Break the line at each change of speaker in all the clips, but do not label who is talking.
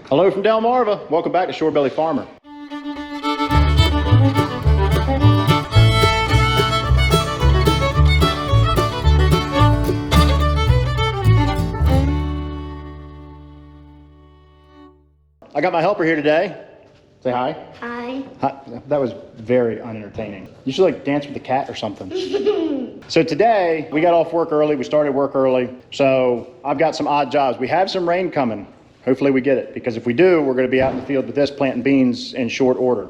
Hello from Delmarva. Welcome back to Shorebilly Farmer. I got my helper here today. Say hi.
Hi.
Hi. That was very unentertaining. You should like dance with the cat or something. So today we got off work early. We started work early. So I've got some odd jobs. We have some rain coming. Hopefully we get it, because if we do, we're going to be out in the field with this planting beans in short order.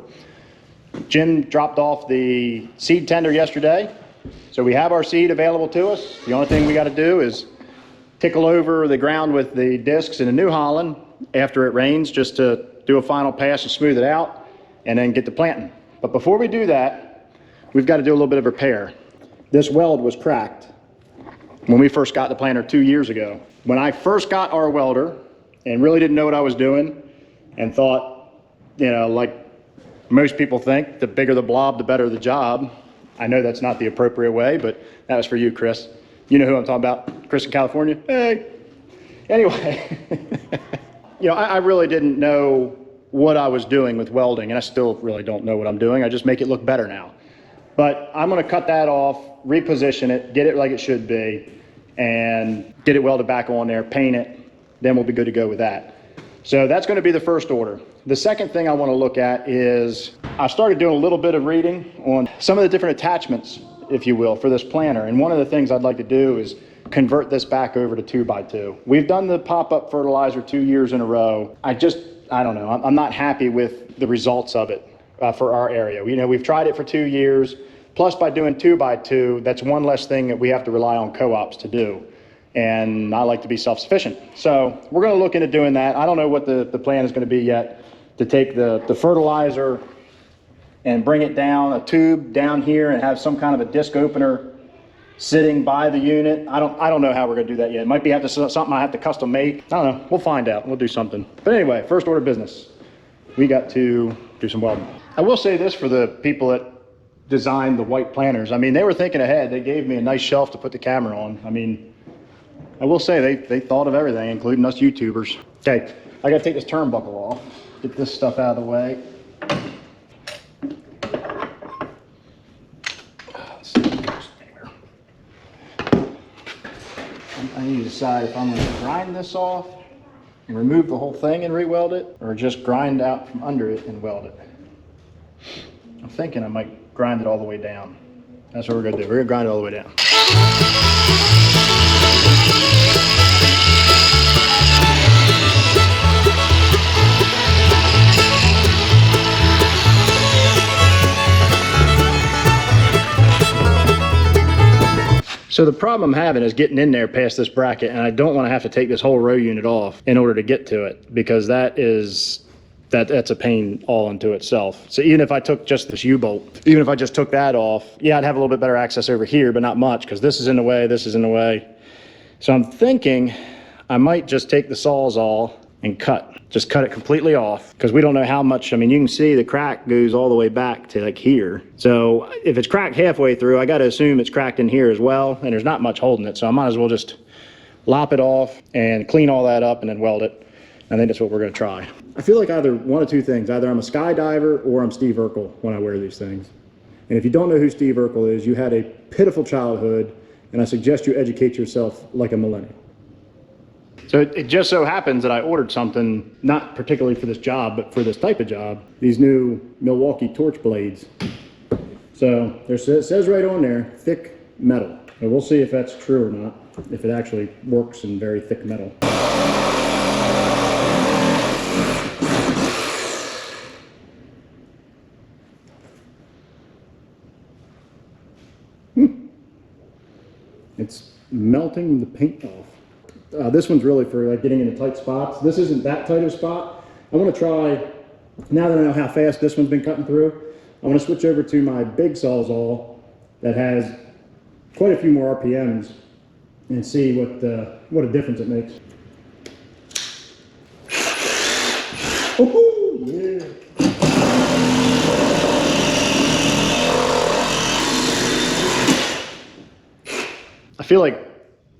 Jim dropped off the seed tender yesterday. So we have our seed available to us. The only thing we got to do is tickle over the ground with the discs in a New Holland after it rains, just to do a final pass and smooth it out and then get to planting. But before we do that, we've got to do a little bit of repair. This weld was cracked when we first got the planter 2 years ago. When I first got our welder and really didn't know what I was doing and thought, you know, like most people think, the bigger the blob, the better the job. I know that's not the appropriate way, but that was for you, Chris. You know who I'm talking about, Chris in California. Hey. Anyway, you know, I really didn't know what I was doing with welding, and I still really don't know what I'm doing. I just make it look better now. But I'm gonna cut that off, reposition it, get it like it should be, and get it welded back on there, paint it, then we'll be good to go with that. So that's gonna be the first order. The second thing I wanna look at is, I started doing a little bit of reading on some of the different attachments, if you will, for this planter. And one of the things I'd like to do is convert this back over to 2x2. We've done the pop-up fertilizer 2 years in a row. I don't know, I'm not happy with the results of it for our area. You know, we've tried it for 2 years, plus by doing 2x2, that's one less thing that we have to rely on co-ops to do. And I like to be self-sufficient. So we're gonna look into doing that. I don't know what the plan is gonna be yet, to take the fertilizer and bring it down a tube down here and have some kind of a disc opener sitting by the unit. I don't know how we're gonna do that yet. It might be something I have to custom make. I don't know, we'll find out, we'll do something. But anyway, first order of business, we got to do some welding. I will say this for the people that designed the white planters. I mean, they were thinking ahead. They gave me a nice shelf to put the camera on. I mean, I will say they thought of everything, including us YouTubers. Okay, I gotta take this turnbuckle off, get this stuff out of the way. I need to decide if I'm going to grind this off and remove the whole thing and re-weld it, or just grind out from under it and weld it. I'm thinking I might grind it all the way down. That's what we're going to do. We're going to grind it all the way down. So the problem I'm having is getting in there past this bracket, and I don't want to have to take this whole row unit off in order to get to it, because that's a pain all into itself. So even if I took just this U-bolt, even if I just took that off, yeah, I'd have a little bit better access over here, but not much, because this is in the way, this is in the way. So I'm thinking I might just take the Sawzall and just cut it completely off, because we don't know how much. I mean, you can see the crack goes all the way back to like here. So if it's cracked halfway through, I got to assume it's cracked in here as well, and there's not much holding it. So I might as well just lop it off and clean all that up and then weld it. I think that's what we're going to try. I feel like either one of two things. Either I'm a skydiver or I'm Steve Urkel when I wear these things. And if you don't know who Steve Urkel is, you had a pitiful childhood, and I suggest you educate yourself like a millennial. So it just so happens that I ordered something, not particularly for this job, but for this type of job, these new Milwaukee torch blades. So it says right on there, thick metal. And we'll see if that's true or not, if it actually works in very thick metal. It's melting the paint off. This one's really for like getting into tight spots. This isn't that tight of a spot. I want to try, now that I know how fast this one's been cutting through, I want to switch over to my big Sawzall that has quite a few more RPMs and see what a difference it makes. Oh, yeah. I feel like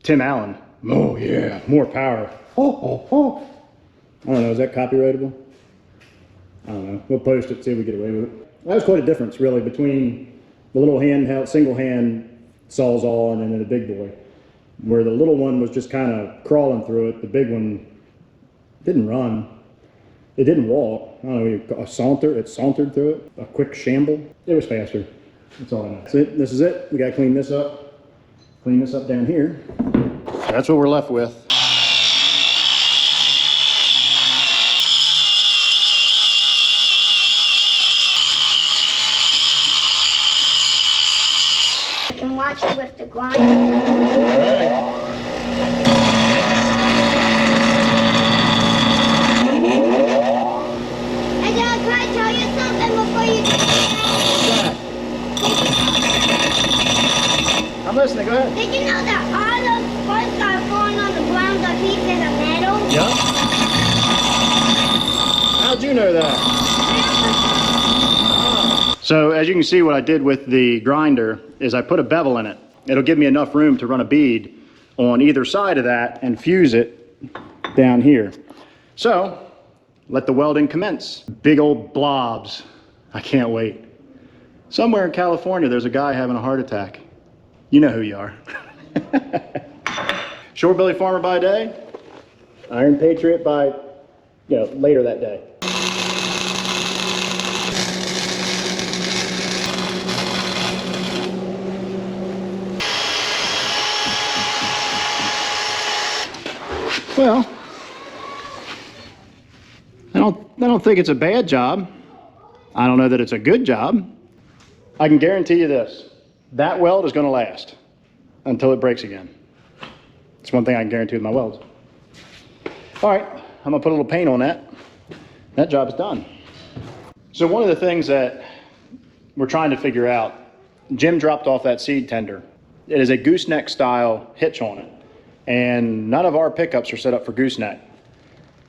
Tim Allen. Oh yeah, more power. Oh, oh, oh. I don't know, is that copyrightable? I don't know. We'll post it, see if we get away with it. That was quite a difference, really, between the little handheld, single hand Sawzall and then the big boy. Where the little one was just kind of crawling through it, the big one didn't run. It didn't walk. I don't know, it sauntered through it. A quick shamble. It was faster. That's all I know. So this is it. We got to clean this up. Clean this up down here. That's what we're left with.
You can watch it with the grinder.
I'm listening, go ahead.
Did you know that all those parts are falling on the ground are pieces of metal?
Yeah. How'd you know that? So as you can see, what I did with the grinder is I put a bevel in it. It'll give me enough room to run a bead on either side of that and fuse it down here. So let the welding commence. Big old blobs. I can't wait. Somewhere in California, there's a guy having a heart attack. You know who you are. Shorebilly farmer by day, Iron Patriot by, later that day. Well, I don't think it's a bad job. I don't know that it's a good job. I can guarantee you this. That weld is going to last until it breaks again. It's one thing I can guarantee with my welds. All right, I'm going to put a little paint on that. That job is done. So one of the things that we're trying to figure out, Jim dropped off that seed tender. It is a Goose Neck style hitch on it. And none of our pickups are set up for Goose Neck.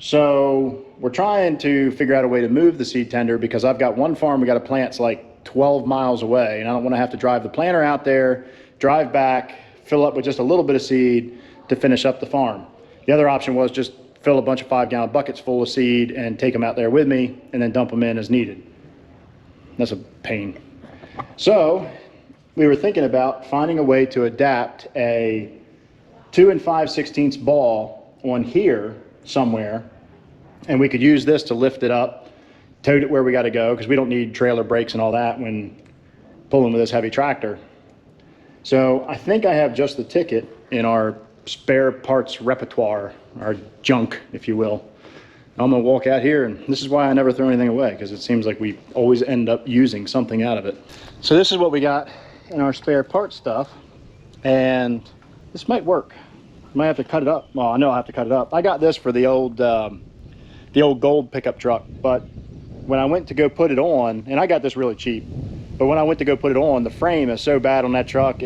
So we're trying to figure out a way to move the seed tender because I've got one farm we got to plant like 12 miles away, and I don't want to have to drive the planter out there, drive back, fill up with just a little bit of seed to finish up the farm. The other option was just fill a bunch of 5-gallon buckets full of seed and take them out there with me and then dump them in as needed. That's a pain. So we were thinking about finding a way to adapt a 2 5/16 ball on here somewhere, and we could use this to lift it up, tote it where we got to go, because we don't need trailer brakes and all that when pulling with this heavy tractor. So I think I have just the ticket in our spare parts repertoire, our junk, if you will. I'm gonna walk out here, and this is why I never throw anything away, because it seems like we always end up using something out of it. So this is what we got in our spare part stuff, and this might work. Might have to cut it up. Well, I know I'll have to cut it up. I got this for the old gold pickup truck, but when I went to go put it on, and I got this really cheap, but when I went to go put it on, the frame is so bad on that truck,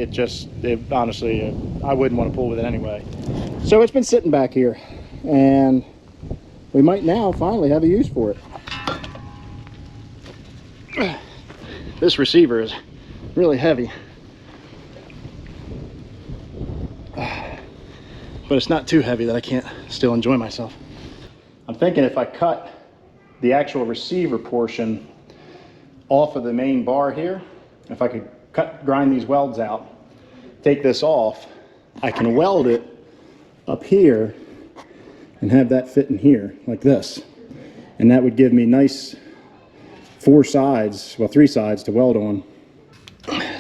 honestly, I wouldn't want to pull with it anyway. So it's been sitting back here, and we might now finally have a use for it. This receiver is really heavy. But it's not too heavy that I can't still enjoy myself. I'm thinking if I cut the actual receiver portion off of the main bar here, if I could grind these welds out, take this off, I can weld it up here and have that fit in here like this. And that would give me nice 3 sides to weld on.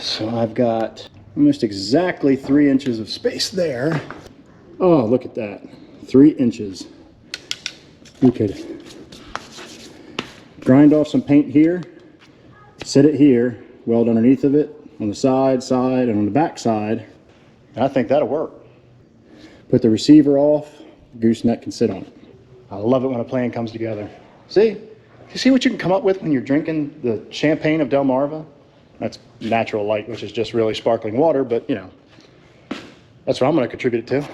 So I've got almost exactly 3 inches of space there. Oh, look at that. 3 inches. We could grind off some paint here, set it here, weld underneath of it, on the side, and on the back side. I think that'll work. Put the receiver off, Goose Neck can sit on it. I love it when a plan comes together. See? You see what you can come up with when you're drinking the champagne of Delmarva? That's natural light, which is just really sparkling water, but that's what I'm going to contribute it to.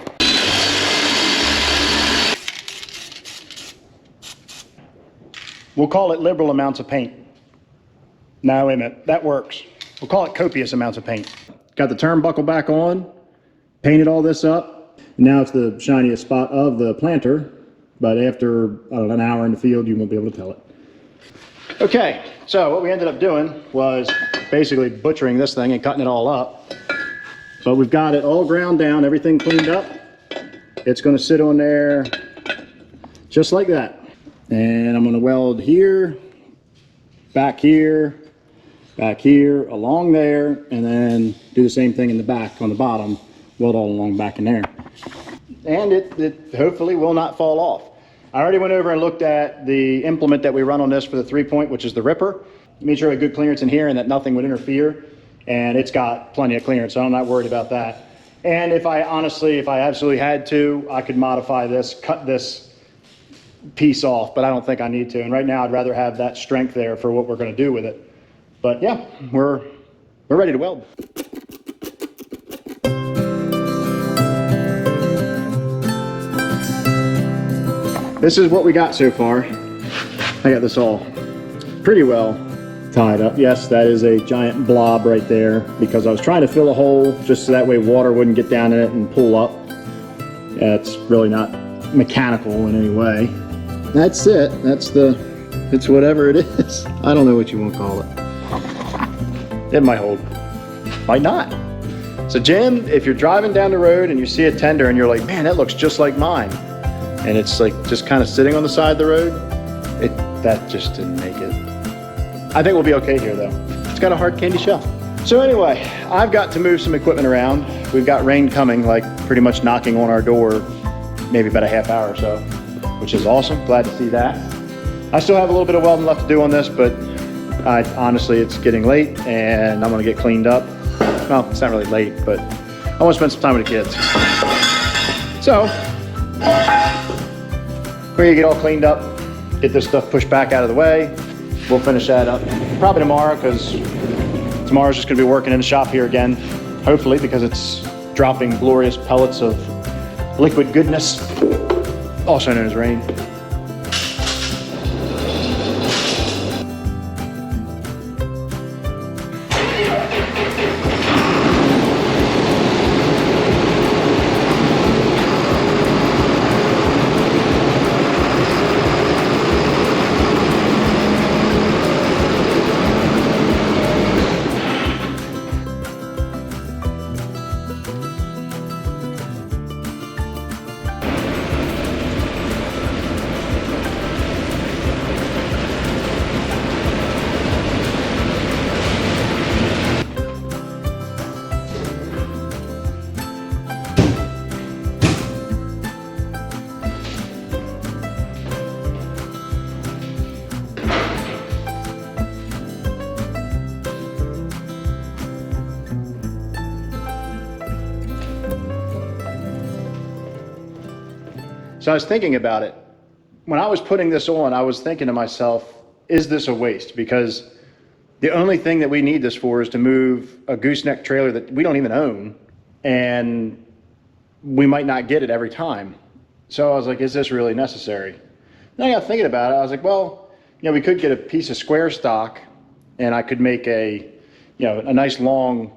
We'll call it liberal amounts of paint. No, wait a minute, that works. We'll call it copious amounts of paint. Got the turnbuckle back on, painted all this up. Now it's the shiniest spot of the planter but after an hour in the field, you won't be able to tell it. Okay, so what we ended up doing was basically butchering this thing and cutting it all up. But we've got it all ground down, everything cleaned up. It's going to sit on there just like that. And I'm going to weld here, back here, along there, and then do the same thing in the back on the bottom, weld all along back in there. And it hopefully will not fall off. I already went over and looked at the implement that we run on this for the 3-point, which is the ripper. Made sure I had good clearance in here and that nothing would interfere. And it's got plenty of clearance, so I'm not worried about that. And if I absolutely had to, I could modify this, cut this piece off, but I don't think I need to. And right now I'd rather have that strength there for what we're going to do with it. But yeah, we're ready to weld. This is what we got so far. I got this all pretty well tied up. Yes, that is a giant blob right there because I was trying to fill a hole just so that way water wouldn't get down in it and pull up. It's really not mechanical in any way. That's it. It's whatever it is. I don't know what you want to call it. It might hold. Might not. So Jim, if you're driving down the road and you see a tender and you're like, man, that looks just like mine, and it's like just kind of sitting on the side of the road, that just didn't make it. I think we'll be okay here though. It's got a hard candy shell. So anyway, I've got to move some equipment around. We've got rain coming, like pretty much knocking on our door, maybe about a half hour or so, which is awesome. Glad to see that. I still have a little bit of welding left to do on this, but honestly, it's getting late and I'm gonna get cleaned up. Well, it's not really late, but I want to spend some time with the kids. So, we're gonna get all cleaned up, get this stuff pushed back out of the way. We'll finish that up probably tomorrow, because tomorrow's just gonna be working in the shop here again, hopefully, because it's dropping glorious pellets of liquid goodness, also known as rain. So I was thinking about it. When I was putting this on, I was thinking to myself, is this a waste? Because the only thing that we need this for is to move a gooseneck trailer that we don't even own, and we might not get it every time. So I was like, is this really necessary? Then I got thinking about it. I was like, well, we could get a piece of square stock, and I could make a nice long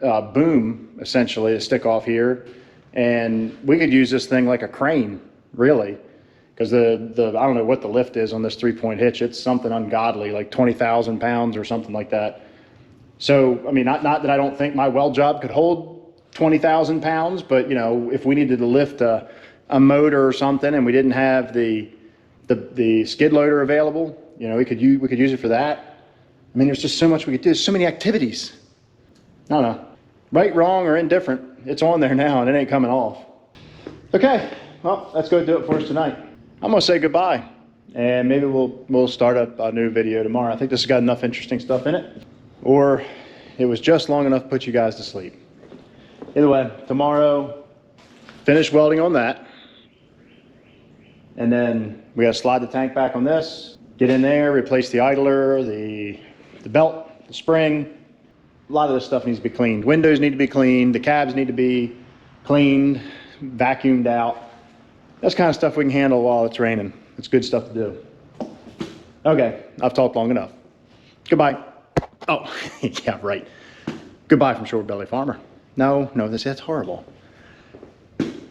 boom, essentially, to stick off here. And we could use this thing like a crane, really, because I don't know what the lift is on this 3-point hitch. It's something ungodly, like 20,000 pounds or something like that. So, I mean, not that I don't think my weld job could hold 20,000 pounds, but if we needed to lift a motor or something and we didn't have the skid loader available, we could use it for that. I mean, there's just so much we could do. There's so many activities. I don't know, right, wrong, or indifferent. It's on there now and it ain't coming off. Okay, well, let's go do it for us tonight. I'm gonna say goodbye, and maybe we'll start up a new video tomorrow. I think this has got enough interesting stuff in it, or it was just long enough to put you guys to sleep. Either way, tomorrow, finish welding on that, and then we gotta slide the tank back on this, get in there, replace the idler, the belt, the spring. A lot of this stuff needs to be cleaned. Windows need to be cleaned, the cabs need to be cleaned, vacuumed out. That's kind of stuff we can handle while it's raining. It's good stuff to do. Okay, I've talked long enough. Goodbye. Oh, yeah, right. Goodbye from Shorebilly Farmer. No, that's horrible.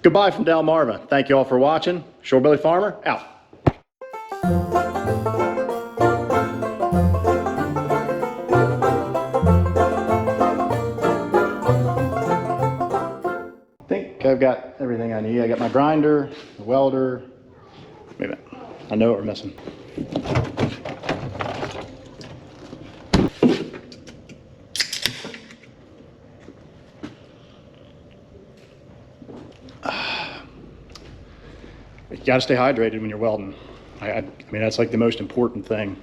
Goodbye from Delmarva. Thank you all for watching. Shorebilly Farmer, out. I think I've got everything I need. I got my grinder, the welder. Wait a minute. I know what we're missing. You gotta stay hydrated when you're welding. I mean, that's like the most important thing.